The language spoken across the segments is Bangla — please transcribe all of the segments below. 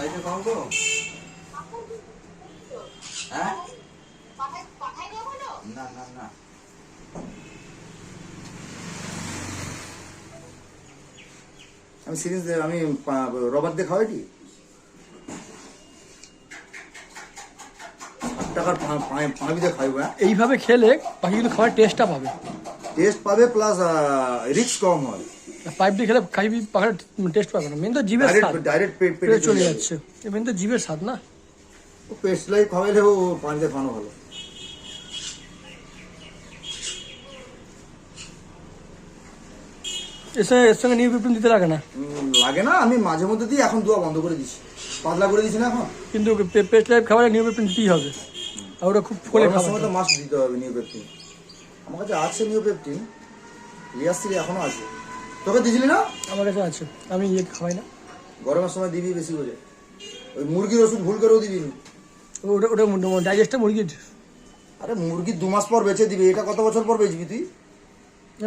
এটা খাও তো হ্যাঁ না না না আমি সিরিজ আমি রবার দিয়ে খাওয়াই কি 8 টাকার পাঁচ দিয়ে খাইব। হ্যাঁ এইভাবে খেলে পাখি কিন্তু খাওয়ার টেস্টটা পাবে, টেস্ট পাবে প্লাস রিস্ক কম হয়। পাইপ দিয়ে খেলে খাইবি পাখার টেস্ট পাবে না, মেন তো জিভের স্বাদ, ডাইরেক্ট পেটে চলে যাচ্ছে, মেন তো জিভের স্বাদ না। ও পেস্ট লাই খাওয়াইলে ও পাঁচ দিয়ে খাওয়ানো ভালো। এর সঙ্গে নিউ পিপটিন দিতে লাগে না, লাগে না, আমি মাঝে মধ্যে দিই, এখন দোয়া বন্ধ করে দিচ্ছি, পাতলা করে দিচ্ছি না এখন। কিন্তু পেস্ট লাইফ খাবারে নিউ পিপটিন দিতেই হবে, আর ওটা খুব ফলে গরমের খাবার সময় তো মাস্ট দিতে হবে নিউ পেপটিন। আমার কাছে আছে নিউ পেপটিন, লিয়াসিলি এখনো আছে। তোকে দিছিলি না? আমার কাছে আছে, আমি ইয়ে খাওয়াই না। গরমের সময় দিবি বেশি করে, ওই মুরগির ওষুধ ভুল করেও দিবি। ওটা ওটা ডাইজেস্টটা মুরগির, আরে মুরগি 2 মাস পর বেচে দিবি, এটা কত বছর পর বেচবি তুই?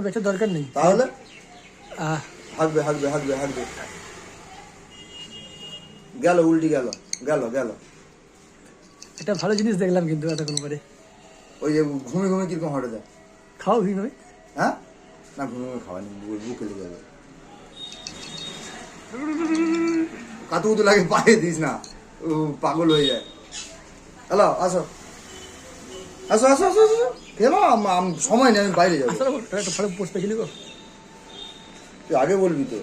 বেচার দরকার নেই তাহলে আহ হাঁকবে হাঁকবে হাঁকবে হাঁকবে, গেল উল্টি গেল গেল গেল। এটা ভালো জিনিস দেখলাম কিন্তু এতক্ষণ পরে। ওই যে ঘুমে ঘুমে কিরকম হটে দেয়। খাও এইভাবে, হ্যাঁ না ঘুমে ঘুমে খাওয়ানি, বুকে লেগে যাবে। কাতু কুতু লাগে পায়ে দিস না, ও পাগল হয়ে যায়। হ্যালো আসো আসো আসো আসো আসো, খেলো, সময় নেই, আমি বাইরে যাবো। আসলে একটা ভালো পোস্ট পেয়েছিলি গো। তুই আগে বলবি তো।